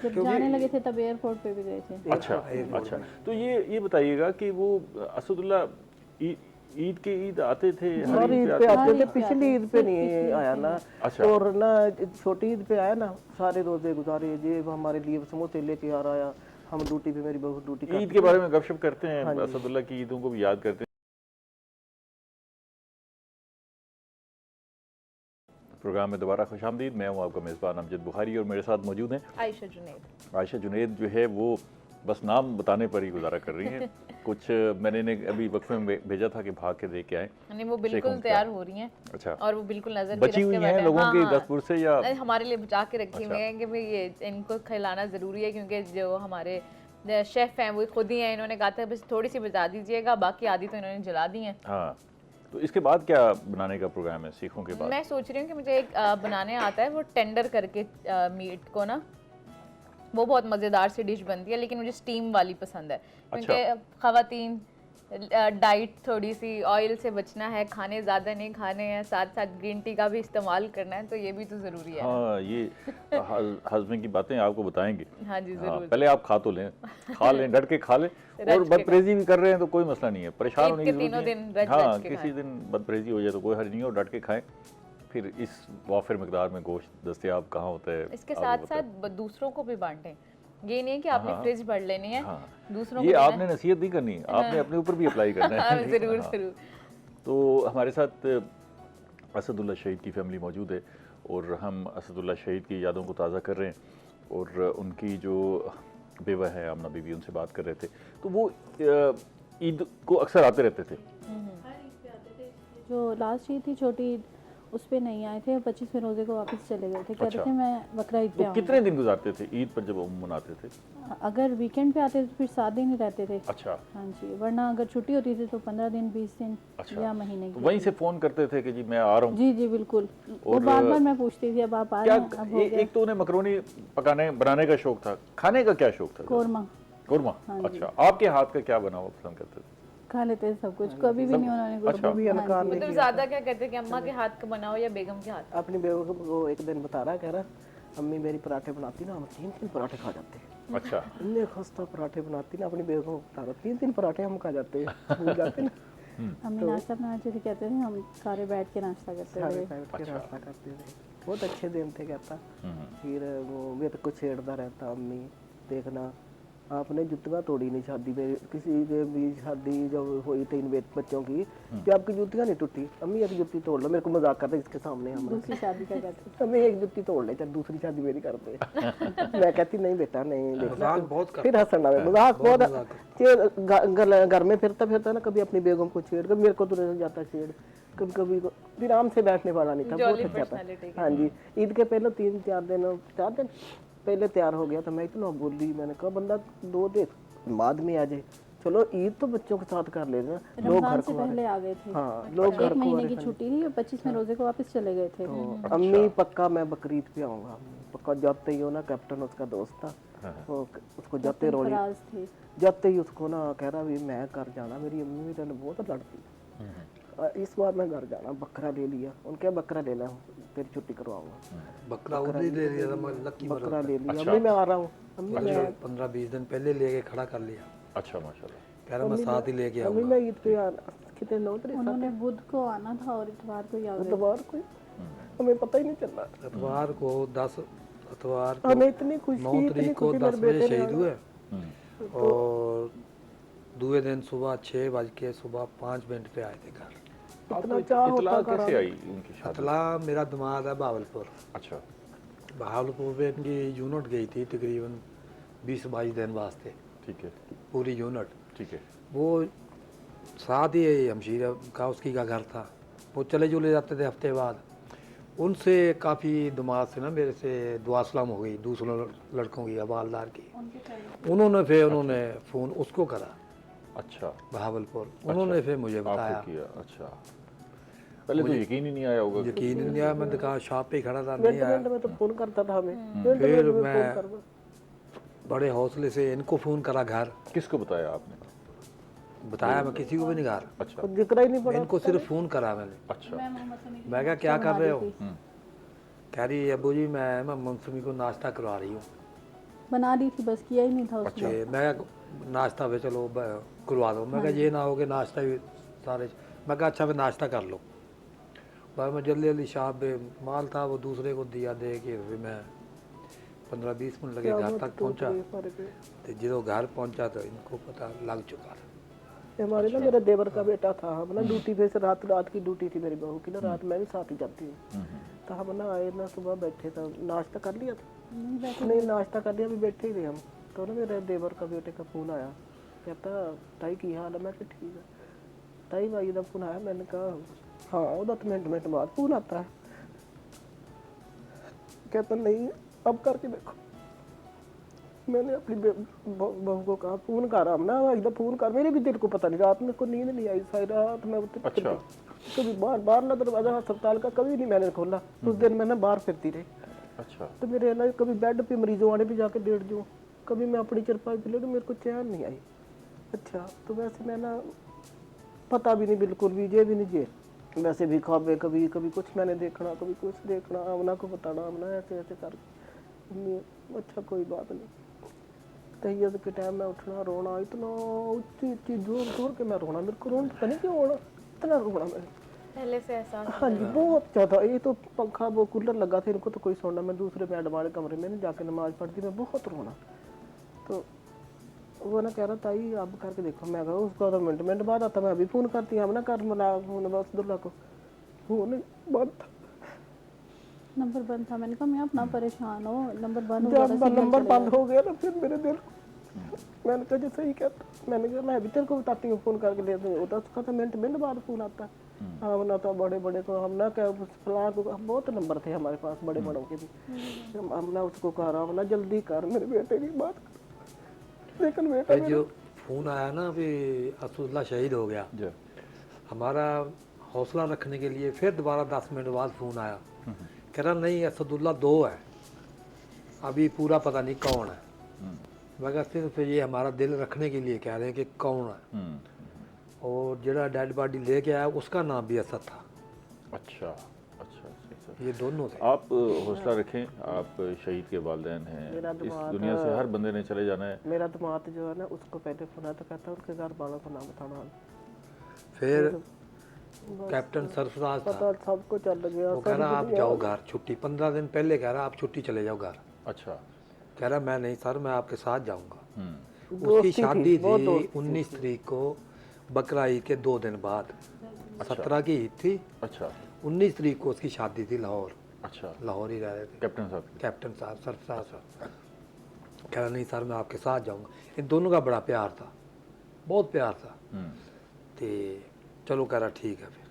जब जाने लगे थे तब एयरपोर्ट पे भी गए थे। अच्छा अच्छा। तो ये बताइएगा कि वो असदुल्ला ईद के ईद आते थे, हर हर ईद ईद पे पे आते आते थे, ईद पे पिछली ईद पे नहीं आया ना। अच्छा। और ना छोटी ईद पे आया ना, सारे रोजे गुजारे, ये हमारे लिए समोसे लेके आ रहा है, हम ड्यूटी पे, मेरी बहू ड्यूटी ईद के बारे में गपशप करते हैं, हाँ जी। असदुल्ला की ईदों को भी याद करते हैं। प्रोग्राम में दोबारा खुशामदीद। मैं हूँ आपका मेज़बान अमजद बुखारी और मेरे साथ मौजूद हैं आयशा जुनैद। आयशा जुनैद जो है वो बस नाम बताने पर ही गुजारा कर रही हैं। कुछ मैंने इन्हें अभी वक्फे में भेजा था कि भाग के दे के आए। नहीं वो बिल्कुल तैयार हो रही हैं अच्छा, और वो बिल्कुल नजर भी बची रख हुई के हैं बैठे हैं। लोगों हाँ, की हाँ। दस्तूर से या नहीं, हमारे लिए बचा के रखी हुई अच्छा। हैं कि भाई ये इनको खिलाना ज़रूरी है, क्योंकि जो हमारे शेफ़ हैं वो खुद ही हैं, इन्होंने कहा था बस थोड़ी सी बचा दीजिएगा, बाकी आधी तो इन्होंने जला दी हैं। हाँ। तो इसके बाद क्या बनाने का प्रोग्राम है सीखों के बाद? मैं सोच रही हूँ कि मुझे एक बनाने आता है, वो टेंडर करके मीट को ना, वो बहुत मज़ेदार सी डिश बनती है, लेकिन मुझे स्टीम वाली पसंद है, क्योंकि ख़वातीन डाइट थोड़ी सी ऑयल से बचना है, खाने ज़्यादा नहीं खाने हैं, साथ साथ ग्रीन टी का भी इस्तेमाल करना है, तो ये भी तो ज़रूरी है। हाँ, ये हस्बैंड की बातें आपको बताएंगे। हाँ जी हाँ, ज़रूर। पहले आप खा तो लें, खा लें, डट के खा लें, और बदपरहेजी भी कर रहे हैं तो कोई मसला नहीं है, परेशान होने की तीनों जरूरत दिन नहीं रज है। हाँ, के किसी खाएं। दिन बदपरहेजी हो जाए तो कोई हर्ज नहीं है, और डट के खाएं। फिर इस वाफिर मकदार में गोश्त दस्तयाब कहाँ होता है, इसके आपको साथ पता है। साथ दूसरों को भी बांटें, ये नहीं कि आपने हाँ, फ्रिज भर लेनी है, हाँ, दूसरों ये को आपने नसीहत नहीं करनी, आपने अपने ऊपर भी अप्लाई करना हाँ, है। ज़रूर हाँ। ज़रूर। तो हमारे साथ असदुल्ला शहीद की फैमिली मौजूद है और हम असदुल्ला शहीद की यादों को ताज़ा कर रहे हैं, और उनकी जो बेवा है आमना बीबी, उनसे बात कर रहे थे। तो वो ईद को अक्सर आते रहते थे। जो लास्ट ईद थी छोटी ईद, उस पे नहीं आए थे, 25वें रोजे को वापस चले गए थे। कह अच्छा। रहे थे मैं बकरा ईद पे तो कितने दिन गुजारते थे ईद पर जब उम मनाते थे? अगर वीकेंड पे आते थे तो फिर 7 दिन ही रहते थे। अच्छा। हाँ जी, वरना अगर छुट्टी होती थी तो 15 दिन 20 दिन अच्छा। या महीने तो की। वहीं से फ़ोन करते थे कि जी मैं आ रहा हूँ? जी जी बिल्कुल, वो और बार बार मैं पूछती थी अब आप आ क्या रहे हैं, अब हो गया। एक तो उन्हें मकरोनी बनाने का शौक था, खाने का क्या शौक था? कोरमा कोरमा। हाँ जी। अच्छा, आपके हाथ का क्या बना हुआ पसंद करते थे? खा लेते थे सब कुछ, कभी भी नहीं उन्होंने कुछ अच्छा। भी इनकार नहीं मतलब किया। ज्यादा क्या कहते हैं कि अम्मा के हाथ का बनाओ या बेगम के हाथ? अपनी बेगम को एक दिन बता रहा, कह रहा अम्मी मेरी पराठे बनाती ना, हम 3-3 पराठे खा जाते हैं। अच्छा। इतने खस्ता पराठे बनाती ना अपनी बेगम को बता रहा, 3-3 पराठे हम खा जाते हैं, भूल जाते ना। हमें नाश्ता बनाते थे, कहते थे हम सारे बैठ के नाश्ता करते सारे थे। बैठ के नाश्ता करते थे, बहुत अच्छे दिन थे कहता। फिर वो मेरे को छेड़ता रहता, अम्मी देखना आपने जुतियाँ तोड़ी नहीं शादी में, किसी के भी शादी जब हुई 3 बच्चों की, कि आपकी जुतियाँ नहीं टूटी, अम्मी एक जुत्ती तोड़ लो। मेरे को मजाक करते इसके सामने, हम दूसरी शादी का कहते थे। अम्मी एक जुत्ती तोड़ ले, चल दूसरी शादी मेरी कर दे। मैं कहती नहीं बेटा नहीं, देखना मजाक बहुत करता फिर हंसना मजाक बहुत। घर में फिरता फिरता ना, कभी अपनी बेगम को छेड़, कभी मेरे को तो रह जाता छेड़, कभी कभी फिर आराम से बैठने वाला नहीं था, बहुत Jolly अच्छा था। personality हाँ जी, ईद के पहले 3-4 दिन 4 दिन पहले तैयार हो गया था। मैं इतना बोली, मैंने कहा बंदा 2 दिन बाद में आ जाए, चलो ईद तो बच्चों के साथ कर लेना, लोग घर रमजान से को पहले आ गए थे। हाँ लोग घर एक को महीने की छुट्टी थी, 25वें रोजे को वापस चले गए थे। अम्मी पक्का मैं बकरीद पे आऊंगा, पक्का। जाते ही हो ना, कैप्टन उसका दोस्त था, वो उसको जाते रोली, फराज थे। जाते ही उसको ना कह रहा भी मैं घर जाना, मेरी अम्मी मेरे ने बहुत लड़ती, इस बार मैं घर जाना, बकरा ले लिया। उनके बकरा ले ला, तेरी छुट्टी करवाऊंगा। बकरा उन्हें ले लिया था, मैं लकी बकरा ले लिया, अम्मी मैं आ रहा हूँ, अम्मी मैं 15-20 दिन पहले लेके खड़ा कर लिया। अच्छा, माशाल्लाह। कह रहा मैं साथ ही लेके अम्मी आऊंगा। मैं ईद पे आना, कितने 9 तारीख उन्होंने बुध को आना था और इतवार को ही आ गए। दोबारा कोई हमें पता ही नहीं चला। इतवार को 10 इतवार को हमें इतनी खुशी, 9 इतनी तारीख को खुशी 10 मेरे बजे बेटे ने शहीद हुए हम्म। और दूसरे दिन सुबह 6 बज के सुबह 5 मिनट पे आए थे घर। इतना चाह इतला होता कैसे आई उनकी शादी? अतला मेरा दिमाग है बहावलपुर। अच्छा। बहावलपुर में इनकी यूनिट गई थी तकरीबन 20-22 दिन वास्ते, ठीक है, पूरी यूनिट। ठीक है। वो साथ ही हमशीर का उसकी का घर था, वो चले जुले जाते थे हफ्ते बाद। उनसे काफ़ी दिमाग से ना मेरे से दुआ सलाम हो गई दूसरों लड़कों की, हवालदार की। उन्होंने फ़ोन उसको करा, अच्छा। बहावलपुर। उन्होंने फिर मुझे बताया। आपको किया? अच्छा। पहले तो यकीन ही नहीं आया होगा। यकीन ही नहीं आया, मैं दुकान शॉप पे ही खड़ा था, नहीं मिनट आया। मिनट में तो फोन करता था हमें, फिर मैं बड़े हौसले से इनको फ़ोन करा घर, किसको बताया आपने? बताया मैं किसी को भी नहीं घर, अच्छा। कुछ जिक्र ही नहीं पड़ा। इनको सिर्फ फ़ोन करा मैंने। अच्छा। मैं कहा क्या कर रहे हो? हम्म। कह रही अबू जी मैं मौसमी को नाश्ता करवा रही हूँ। बना दी थी, बस किया ही नहीं था उसने। अच्छा, मैं कहा, नाश्ता पे चलो करवा दो। मैं कहा ये ना हो कि नाश्ता भी सारे, मैं कहा अच्छा फिर नाश्ता कर लो। बस मैं जल्दी जल्दी शॉप पे माल था वो दूसरे को दिया, दे के फिर मैं 15-20 मिनट लगे घर तक पहुंचा। तो जो घर पहुंचा तो इनको पता लग चुका था। हमारे ना मेरा देवर का बेटा था, हम ना ड्यूटी पे से रात की ड्यूटी थी मेरी बहू की ना, रात मैं भी साथ ही जाती हूँ। तो हम ना आए ना, सुबह बैठे था, नाश्ता कर लिया था, नहीं नाश्ता कर लिया, अभी बैठे ही थे हम। तो ना मेरे देवर का बेटे का फोन आया, कहता ताई की हाल है? मैं कहा ठीक है। ताई भाई का फोन आया, मैंने कहा हाँ, वो 10 मिनट बाद फोन आता है। कहता नहीं अब करके देखो। मैंने अपनी बहू को कहा फोन कर, हम ना एकदम फोन कर। मेरे भी दिल को पता नहीं, रात में को नींद नहीं आई, सारी रात मैं अच्छा। कभी बाहर ना दरवाजा अस्पताल का कभी नहीं मैंने खोला। उस दिन मैं ना बाहर फिरती रही। अच्छा। तो मेरे ना कभी बेड पे मरीजों वाले पे जाके लेट जाऊँ, कभी मैं अपनी चरपाई पे लेटूँ, मेरे को चैन नहीं आई। अच्छा, तो वैसे मैं ना पता भी नहीं बिल्कुल भी, ये भी नहीं जे वैसे भी ख्वाबे, कभी कभी कुछ मैंने देखना, कभी कुछ देखना, आमना को बताना, आमना ऐसे ऐसे कर। अच्छा कोई बात नहीं। तैयद के टाइम में उठना, रोना, इतना ऊंची ऊंची जोर जोर के मैं रोना, मेरे को रोना पता नहीं क्यों होना, इतना रोना मैंने पहले से एहसास हाँ जी बहुत ज़्यादा। ये तो पंखा वो कूलर लगा था, इनको तो कोई सुनना। मैं दूसरे बेड वाले कमरे में नहीं जाके नमाज पढ़ती, मैं बहुत रोना। तो वो ना कह रहा ताई अब करके देखो। मैं कहा उसका तो मिनट बाद आता, मैं अभी फ़ोन करती हूँ, हम ना कर मिला फोन बसदुल्ला को, फोन बंद था, नंबर बंद था। मैंने कहा मैं अपना परेशान हो, नंबर बंद हो जब गया था, नंबर बंद हो गया ना फिर मेरे दिल, मैंने कहा जैसे ही कहता, मैंने कहा मैं अभी तेरे को बताती हूँ फ़ोन करके ले दूँ। उसका तो मिनट बाद फ़ोन आता है। हम ना तो बड़े बड़े को हम ना क्या फलां को हम बहुत नंबर थे हमारे पास बड़े बड़ों के भी। हम ना उसको कह रहा हम ना जल्दी कर मेरे बेटे की बात कर। लेकिन बेटा फिर जो फ़ोन आया ना अभी असदुल्ला शहीद हो गया, जी हमारा हौसला रखने के लिए फिर दोबारा 10 मिनट बाद फ़ोन आया, कह रहा नहीं असदुल्ला 2 है, अभी पूरा पता नहीं कौन है। मगर सिर्फ ये हमारा दिल रखने के लिए कह रहे हैं कि कौन है। और जरा डेड बॉडी लेके आया उसका नाम भी असद था। अच्छा अच्छा अच्छा। ये दोनों थे। आप हौसला रखें, आप शहीद के वालिदैन हैं, मेरा इस दिमाग दुनिया से हर बंदे ने चले जाना है। मेरा दामाद जो है ना उसको पहले फोन आया तो कहता उनके घर वालों को नाम बताना। फिर कैप्टन सरफराज था, पता सबको चल गया। वो कह रहा आप जाओ घर छुट्टी, 15 दिन पहले कह रहा आप छुट्टी चले जाओ घर। अच्छा कह रहा मैं नहीं सर, मैं आपके साथ जाऊंगा। उसकी दोस्ती थी, शादी बहुत थी दोस्ती 19 तारीख को, बकरा ईद के 2 दिन बाद। 17 की ईद थी, अच्छा 19 तारीख को उसकी शादी थी लाहौर। अच्छा। लाहौर ही रह रहे थे कैप्टन साहब कैप्टन साहब सरफराज साहब। कह रहा नहीं सर मैं आपके साथ जाऊंगा। इन दोनों का बड़ा प्यार था, बहुत प्यार था। तो चलो कह रहा ठीक है। फिर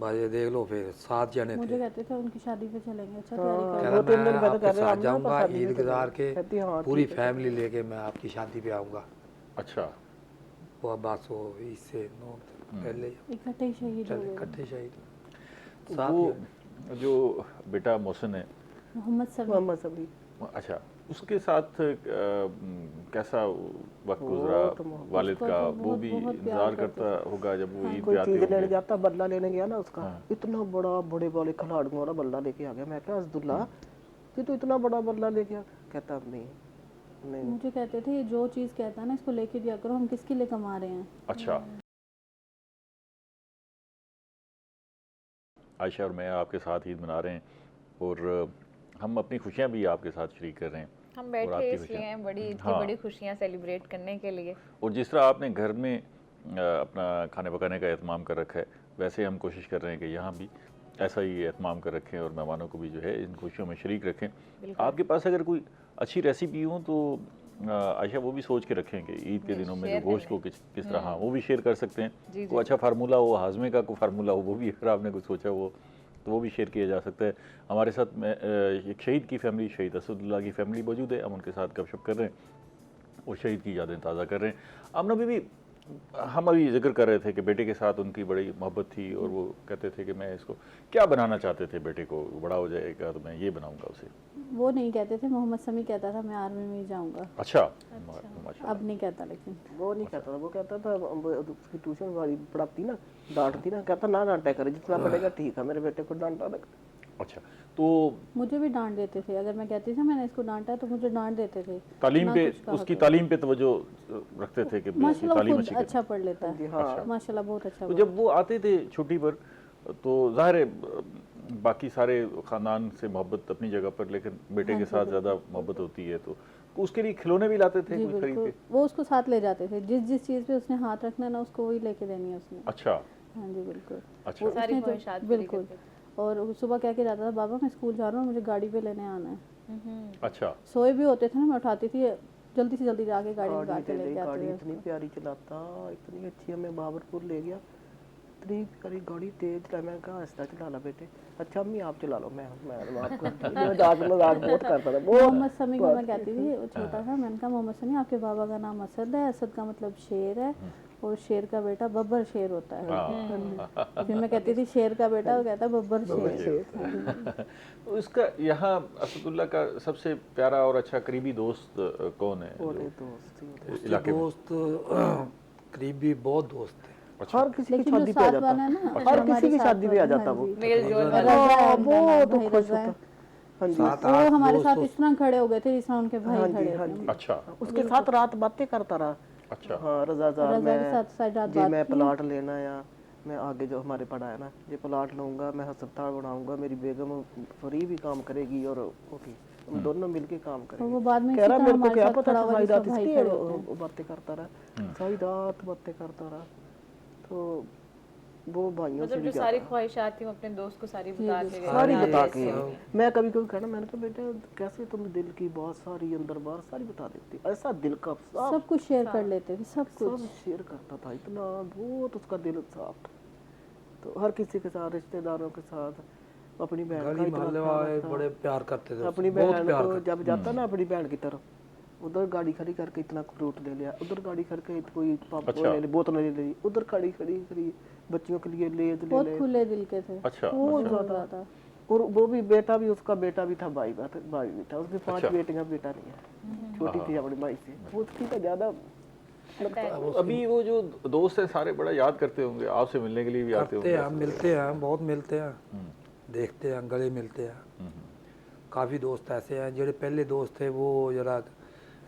बाजे देख लो, फिर 7 जने थे। मुझे कहते थे उनकी शादी पे चलेंगे, अच्छा तैयारी कह करो। रहा 2-3 दिन मैं पहले आपके कह रहे साथ हम ना जाऊंगा, शादी ईद पे गुजार के कहती हाँ, पूरी ठीक है, फैमिली लेके मैं आपकी शादी पे आऊँगा। अच्छा। वो बस वो इससे 9 पहले इकट्ठे ही शहीद हो चले गए। इकट्ठे शहीद। वो जो बेटा मोहसिन है, मोहम्मद समी। मोहम्मद सभी अच्छा, उसके साथ कैसा वक्त गुजरा बहुत मोहब्बत। वालिद उसको का? तो वो बहुत- भी बहुत प्यार इंतजार करते करता होगा जब वो ईद पे कोई आते चीज लेने होंगे। जाता बदला लेने गया ना उसका, हाँ। इतना बड़ा बड़े वाले खिलाड़ियों वाला बल्ला लेके आ गया। मैं क्या अब्दुल्ला कि तू इतना बड़ा बल्ला लेके आ? कहता नहीं मुझे कहते थे ये जो चीज़ कहता है ना इसको लेके दिया करो, हम किसके लिए कमा रहे हैं। अच्छा। आयशा और मैं आपके साथ ईद मना रहे हैं और हम अपनी खुशियाँ भी आपके साथ शरीक कर रहे हैं। हम और बैठे आपकी इसलिए खुशियाँ। हैं बड़ी ईद की हाँ। बड़ी खुशियाँ सेलिब्रेट करने के लिए। और जिस तरह आपने घर में अपना खाने पकाने का एहतमाम कर रखा है, वैसे हम कोशिश कर रहे हैं कि यहाँ भी ऐसा ही एहतमाम कर रखें और मेहमानों को भी जो है इन खुशियों में शरीक रखें। आपके पास अगर कोई अच्छी रेसिपी हो तो आयशा वो भी सोच के रखें कि ईद के दिनों में जो शेयर गोश्त को किस तरह, हाँ वो भी शेयर कर सकते हैं। जी, कोई अच्छा फार्मूला हो, हाजमे का कोई फार्मूला हो, वो भी अगर आपने कुछ सोचा हो तो वो भी शेयर किया जा सकता है। हमारे साथ में एक शहीद की फैमिली, शहीद असदुल्ला की फैमिली मौजूद है। हम उनके साथ गपशप कर रहे हैं और शहीद की यादें ताज़ा कर रहे हैं। आमना बीबी, हम अभी जिक्र कर रहे थे कि बेटे के साथ उनकी बड़ी मोहब्बत थी और वो कहते थे कि मैं इसको क्या बनाना चाहते थे, बेटे को बड़ा हो जाएगा तो मैं ये बनाऊंगा उसे। वो नहीं कहते थे, मोहम्मद समी कहता था मैं आर्मी में ही जाऊंगा। अच्छा, माशाल्लाह। अब नहीं कहता, लेकिन वो नहीं कहता था। वो कहता था उसकी ट्यूशन वाली पढ़ाती ना, डांटती ना, कहता ना डांटा करे, जितना पढ़ेगा ठीक है, मेरे बेटे को डांटा ना। अच्छा, तो मुझे भी डांट देते थे। अगर मैं कहती थी मैंने इसको डांटा तो मुझे डांट देते थे। तालीम ना पे, कुछ कहा उसकी करो। तालीम पे तवज्जो रखते थे कि इसकी माशाल्लाह तालीम वो अच्छी खुद करें। अच्छा पढ़ लेता जी है। हाँ। माशाल्लाह बहुत अच्छा तो पढ़। जब वो आते थे छुट्टी पर तो जाहिर है बाकी सारे ख़ानदान से मोहब्बत अपनी जगह पर, लेकिन बेटे के साथ ज़्यादा मोहब्बत होती है तो उसके लिए खिलौने भी लाते थे जी कुछ खरीद बिल्कुल, के। वो उसको साथ ले जाते थे। जिस जिस चीज़ पे उसने हाथ रखना है ना उसको वही लेके देनी है उसने। अच्छा हाँ जी बिल्कुल। अच्छा। वो सारी उसने ख्वाहिशात पूरी बिल्कुल। करते थे। और वो सुबह कह के जाता था बाबा मैं स्कूल जा रहा हूँ, मुझे गाड़ी पे लेने आना है। अच्छा। सोए भी होते थे ना, मैं उठाती थी, जल्दी से जल्दी जाके गाड़ी निकाल गाड़ी के ले लेके आते गाड़ी थे इतनी उसको। प्यारी चलाता, इतनी अच्छी। हमें बाबरपुर ले गया, इतनी प्यारी गाड़ी, तेज चला। मैं कहा आहिस्ता चला ला बेटे। अच्छा अम्मी आप चला लो, मैं आपको मजाक बहुत करता था। मोहम्मद समी को मैं कहती थी, वो छोटा था, मैंने कहा मोहम्मद समी आपके बाबा का नाम असद है, असद का मतलब शेर है और शेर का बेटा बब्बर शेर होता है। फिर मैं कहती थी शेर का बेटा, वो कहता बब्बर शेर। तो इसका यहाँ असदुल्ला का सबसे प्यारा और अच्छा करीबी दोस्त कौन है बड़े जो दोस्त थी। उसके इलाके में? दोस्त करीबी बहुत दोस्त थे। हर किसी की लेकिन जो शादी पे आ साथ जाता, वाला है ना, हर हमारे किसी की साथ शादी पे आ वाला, जाता हाँ वो। जी। मेल जोल रज़ा वाला। है हाँ, उनका वो नाम, तो भाई खुश रज़ा है। होता। हाँ जी। 7-8 वो हमारे दोस्त साथ इस तरह खड़े हो गए थे जिस तरह उनके भाई हाँ जी, खड़े हाँ थे। जी। अच्छा उसके साथ रात बातें करता रहा। अच्छा। हाँ रजा साहब, रज़ा के साथ साथ रात जी बात मैं की। प्लाट लेना या मैं आगे जो हमारे पड़ा है ना, ये प्लाट लूँगा, मैं अस्पताल बनाऊंगा, मेरी बेगम फ्री भी काम करेगी और ओके हम दोनों मिलके काम और करेंगे। वो बाद में कह इसी रहा तरह मेरे को हमारे क्या साथ पता खड़ा था, हुआ सारी जिस रात तरह भाई इसलिए खड़े होते हैं। वो बातें करता रहा, सारी रात बातें करता रहा। तो वो भाइयों से मतलब भी जो सारी ख्वाहिशात थी वो अपने दोस्त को सारी बता के गए। सारी हाँ, बता ऐसे के। होगी। मैं कभी कभी कहना, मैंने कहा बेटा कैसे तुम दिल की बात सारी अंदर बाहर सारी बता देती, ऐसा दिल का सब कुछ शेयर कर लेते थे, सब कुछ। सब शेयर करता था, इतना बहुत उसका दिल साफ था। तो हर किसी के साथ, रिश्तेदारों के साथ, अपनी बहन का गली इतना मोहल्ले ख्याल वाले रखता। बड़े प्यार करते थे अपनी उससे, बहुत बहन प्यार को करते जब जाता ना अपनी बहन की तरफ, उधर गाड़ी खड़ी करके इतना फ्रूट ले लिया, उधर गाड़ी करके कोई अच्छा। ले ली, बोतल ले ली, उधर खड़ी खड़ी खड़ी बच्चियों के लिए लेज ले बहुत ले। खुले दिल के थे, अच्छा बहुत अच्छा ज़्यादा। और वो भी बेटा भी, उसका बेटा भी था, भाई भी था, उसकी 5 अच्छा। बेटियां, बेटा नहीं है, छोटी थी अपनी भाई से, वो उसकी तो ज्यादा अभी वो जो दोस्त हैं सारे बड़ा याद करते होंगे, आपसे मिलने के लिए भी आते करते होंगे हैं, हम मिलते हैं, बहुत मिलते हैं, देखते हैं, गले मिलते हैं। हम्म, काफ़ी दोस्त ऐसे हैं जो पहले दोस्त थे वो जरा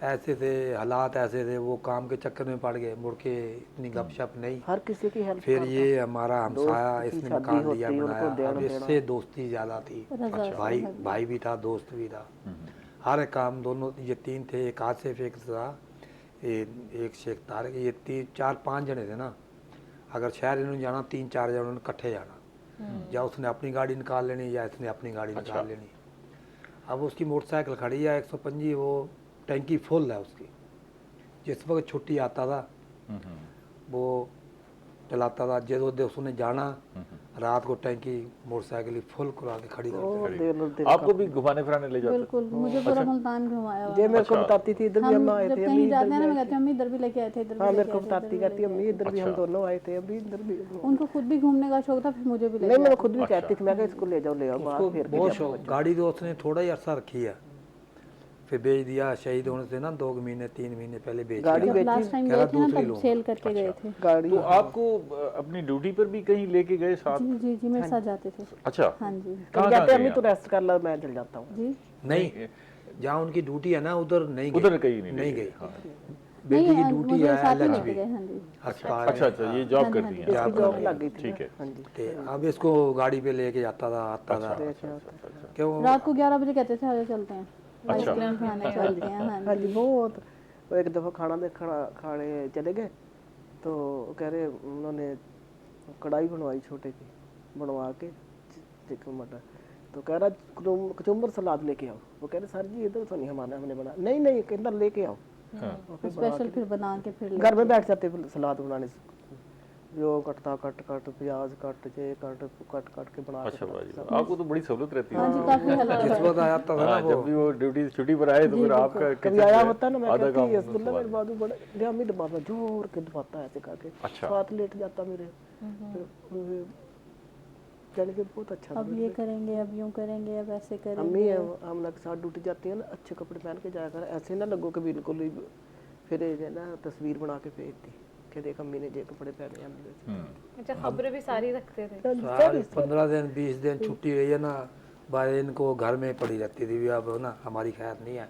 ऐसे थे, हालात ऐसे थे, वो काम के चक्कर में पड़ गए, मुड़ के इतनी गपशप नहीं। हर किसी की हेल्प फिर ये हमारा हमसाया, दोस्त की इसने शादी मकान होती, लिया उनको बनाया, देना अब इससे दोस्ती ज़्यादा थी। रजा से भाई हट भाई भी था, दोस्त भी था, हर एक काम, दोनों ये 3 थे, एक आसिफ एक था, एक शेख तारिक, ये 4-5 जने थे ना। अगर शहर इन्होंने जाना 3-4 जने इकट्ठे जाना, या उसने अपनी गाड़ी निकाल लेनी या इसने अपनी गाड़ी निकाल लेनी। अब उसकी मोटरसाइकिल खड़ी है 125, वो टैंकी फुल है उसकी। जिस वक्त छुट्टी आता था वो चलाता था, जैसे उसने जाना रात को टैंकी मोटरसाइकिल फुल करा के खड़ी कर आपको भी घुमाने फिराने ले जाते बिल्कुल, मुझे पूरा मुल्तान घुमाया हुआ ये है। मेरे को बताती थी, इधर भी हम हम आए जब थे, कहीं जाते हैं ना, मैं कहती हूँ अम्मी इधर भी लेके आए थे, इधर हाँ भी मेरे लेके को आए थे, बताती कहती अम्मी इधर भी हम दोनों आए थे, अभी इधर भी। उनको खुद भी घूमने का शौक था, फिर मुझे भी ले नहीं, मैं गया। खुद भी कहती थी, मैं कहा इसको ले जाओ, ले आओ बाहर, उसको फिर के बहुत जाओ। शौक। गाड़ी तो उसने थोड़ा ही अरसा रखी है, फिर बेच दिया। शहीद होने से ना 2 महीने 3 महीने पहले बेच गाड़ी दिया। जब लास्ट टाइम कह रहा गए थे ना दूसरी तब लूंगा। सेल करके गए थे। गाड़ी तो आपको अपनी ड्यूटी पर भी कहीं लेके गए साथ? जी जी जी, मेरे साथ जाते थे। अच्छा, हाँ जी कहाँ कहते कहाँ अम्मी गए तू रेस्ट कर ला, मैं चल जाता हूँ। जी। नहीं, जहाँ उनकी ड्यूटी है ना उधर नहीं गई, उधर कहीं नहीं नहीं गए, गई। हाँ। बेटी की नहीं, ड्यूटी मुझे है साथ ही लेके LHB गए। हाँ जी अस्पताल अच्छा में। अच्छा, ये जॉब करती हैं? इसकी जॉब लग गई थी ठीक है। हाँ जी। ते अब इसको गाड़ी पे लेके जाता था, आता था। क्यों रात को 11 बजे कहते थे आगे चलते हैं, अच्छा। आइसक्रीम खाने चलते हैं। हाँ हाँ जी जी बहुत। वो एक दफ़ा खाने चले गए, तो कह रहे उन्होंने कढ़ाई बनवाई छोटे की, बनवा के चिकन मटर, तो कह रहा कचुम्बर सलाद लेके आओ। वो कह रहे सर जी इधर तो नहीं हमने बना, नहीं नहीं कहता लेके आओ। और फिर स्पेशल फिर बना के फिर घर में बैठ जाते सलाद बनाने से, जो कटता कट प्याज कट के बना अच्छा के। भाई, आपको तो बड़ी सहूलत रहती है। हाँ जी, काफी हेल्प जिस वक्त आया था ना हाँ, जब भी वो ड्यूटी छुट्टी पर आए तो फिर आपका कभी किचन आया जो होता ना, मैं आधा कहती काम रसगुल्ला मेरे बाजू बड़ा ध्यान दबाता, जोर के दबाता है ऐसे करके, अच्छा। साथ लेट जाता मेरे। फिर जाने के बहुत अच्छा अब ये करेंगे, अब यूं करेंगे, अब ऐसे करेंगे। अम्मी हम लोग साथ ड्यूटी जाती है ना, अच्छे कपड़े पहन के जाया कर, ऐसे ना लगो कि बिल्कुल ही। फिर ये ना तस्वीर बना के भेजती कि देख अम्मी ने ये कपड़े पहने हैं। अच्छा, खबरें भी सारी रखते थे। सारी 15 दिन 20 दिन छुट्टी रही है ना, बाहर इनको घर में पड़ी रहती थी। अब ना हमारी खैर नहीं है,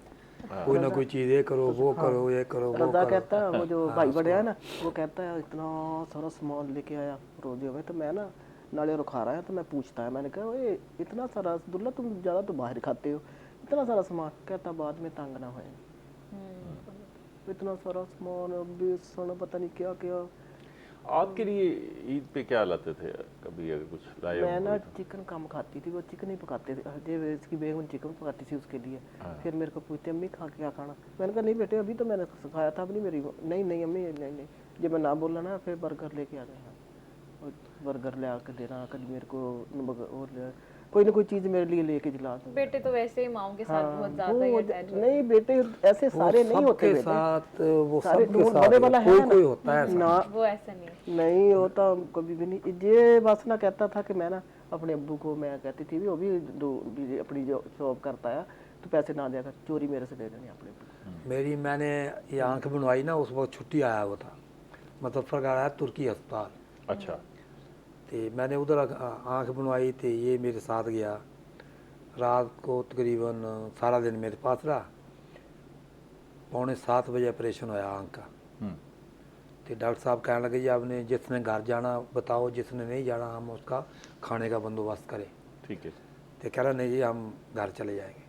कोई ना कोई चीज़ ये करो वो करो ये करो वो रजा करो। कहता है, वो जो भाई बड़े है ना, वो कहता है इतना सारा सामान लेके आया रोजे में, तो मैं ना नाले रुखा रहा है, तो मैं पूछता है, मैंने कहा ओए इतना सारा रसगुल्ला तुम ज़्यादा तो बाहर खाते हो, इतना सारा सामान। कहता बाद में तंग ना होए, इतना सारा सामान, बेसन पता नहीं क्या क्या। आपके लिए ईद पे क्या लाते थे? कभी अगर कुछ लाए मैं हो ना तो? चिकन कम खाती थी, वो चिकन ही पकाते थे, जे इसकी बेगम चिकन पकाती थी उसके लिए। फिर मेरे को पूछते अम्मी खा क्या खाना, मैंने कहा नहीं बेटे अभी तो मैंने सिखाया था, अपनी मेरी नहीं नहीं अम्मी नहीं नहीं, जब मैं ना बोला ना फिर बर्गर लेके आ गए, और बर्गर ले आकर देना, कभी मेरे को और कोई ना कोई चीज़ मेरे लिए लेके दिला दो। बेटे तो वैसे ही माओ के साथ बहुत ज्यादा ही अटैच होते नहीं बेटे ऐसे सारे नहीं होते सबके बेटे, साथ वो सारे सबके ढूंढ साथ बड़े वाला है कोई ना। कोई होता है ऐसा। ना हैं। वो ऐसा नहीं। नहीं होता कभी भी नहीं। ये बस ना कहता था कि मैं ना अपने अब्बू को, मैं कहती थी वो भी अपनी जो जॉब करता है, तो पैसे ना दिया कर, चोरी मेरे से ले लेने अपने अब्बू को। मेरी मैंने ये आंख बनवाई ना, उस वक्त छुट्टी आया हुआ था, मुजफ्फरगढ़ आया तुर्की अस्पताल। अच्छा, तो मैंने उधर आंख बनवाई थी, ये मेरे साथ गया। रात को तकरीबन सारा दिन मेरे पास रहा। 6:45 बजे ऑपरेशन होया आंख का। तो डॉक्टर साहब कहने लगे जी आपने जिसने घर जाना बताओ, जिसने नहीं जाना हम उसका खाने का बंदोबस्त करें। ठीक है। तो कह रहा नहीं जी हम घर चले जाएंगे।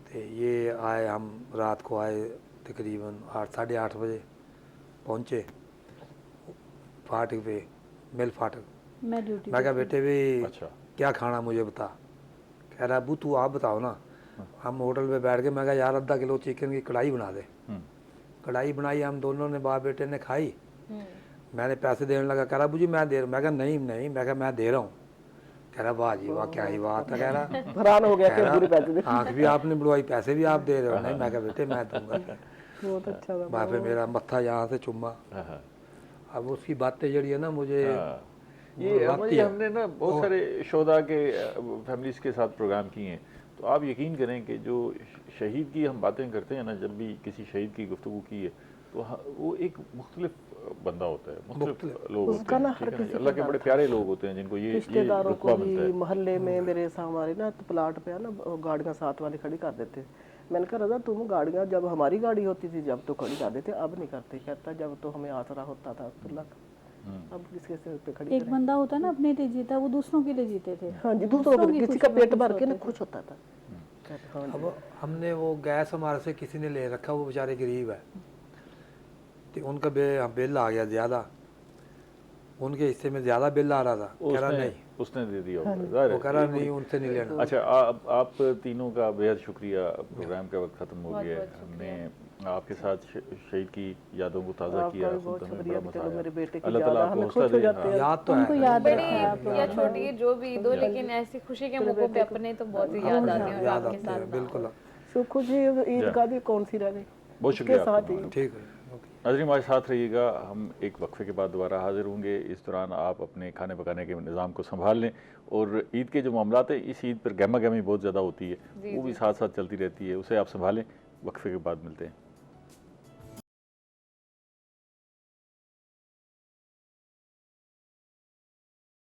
तो ये आए, हम रात को आए तकरीबन 8-8:30 बजे पहुँचे फाटक पे, मिल फाटक। मैं ड्यूटी मैं कहा बेटे भी अच्छा, क्या खाना मुझे बता। कह रहा अबू तू आप बताओ ना। हम होटल पे बैठ के, मैं कहा यार 1/2 किलो चिकन की कढ़ाई बना दे। कढ़ाई बनाई, हम दोनों ने बाप बेटे ने खाई। मैंने पैसे देने लगा, कह रहा अबू जी मैं दे रहा हूँ। मैं कहा नहीं नहीं, मैं कहा मैं दे रहा हूँ। कह रहा वाह जी वाह क्या ही बात है। कह रहा हैरान हो गया कि पूरे पैसे दे। आँख भी आपने बुलवाई, पैसे भी आप दे रहे हो। नहीं, मैं कहा बेटे मैं दूंगा। बहुत अच्छा था। वहाँ पे मेरा मत्था यहाँ से चुम्मा। हाँ, हाँ। अब उसकी बातें जड़ी है ना मुझे हाँ। ये हमने ना बहुत सारे शोधा के फैमिलीज के साथ प्रोग्राम किए हैं, तो आप यकीन करें कि जो शहीद की हम बातें करते हैं ना, जब भी किसी शहीद की गुफ्तगू की है तो वो एक मुख्तलिफ बंदा होता है, मुख्तलिफ लोग होते उसका हैं, ना ठीक हर है ना? किसी अल्लाह के के बड़े प्यारे लोग होते हैं जिनको ये रिश्तेदारों रुतबा को मिलता भी, है। मोहल्ले में मेरे हमारे ना तो प्लाट पे है ना वो गाड़ियाँ साथ वाले खड़ी कर देते। मैंने कहा रजा तुम गाड़ियाँ जब हमारी गाड़ी होती थी जब तो खड़ी कर देते, अब नहीं करते। कहता जब तो हमें आसरा होता था अब्दुल्ला का, अब किसके सिर पे खड़ी एक बंदा होता है ना अपने लिए जीता, वो दूसरों के लिए जीते थे। हाँ जी, दूसरों के किसी का पेट भर के ना खुश होता था। कहते, हाँ अब हमने वो गैस हमारे से किसी ने ले रखा, वो बेचारे गरीब है, तो उनका बिल आ गया ज़्यादा, उनके हिस्से में ज़्यादा बिल आ रहा था। कह रहा नहीं, उसने दे दिया होगा, ज़ाहिर वो है। कह रहा नहीं उनसे नहीं लेना। अच्छा, आप तीनों का बेहद शुक्रिया। प्रोग्राम का वक्त ख़त्म हो गया है, हमने आपके साथ शहीद की यादों को ताज़ा किया, आपका भी बहुत सुनते हमें शुक्रिया बड़ा कि मज़ा चलो आया। मेरे बेटे की अल्लाह याद ताला आ, आपको हमें हौसला खुश हो दे। जाते हैं। याद तो उनको है, याद बड़ी रखा है आप या छोटी जो भी दो, लेकिन ऐसी खुशी के मौकों पे अपने तो बहुत ही याद आते हैं और याद आपके आते हैं साथ बिल्कुल। सुख खुशी ईद का भी कौन सी रह गई, बहुत उसके शुक्रिया साथ आपका। ही ठीक है, ओके। नाज़रीन हमारे साथ रहिएगा, हम एक वक्फे के बाद दोबारा हाजिर होंगे। इस दौरान आप अपने खाने पकाने के निज़ाम को संभाल लें, और ईद के जो मामलात है, इस ईद पर गहमा गहमी बहुत ज़्यादा होती है, वो भी साथ साथ चलती रहती है, उसे आप संभालें। वक्फे के बाद मिलते हैं।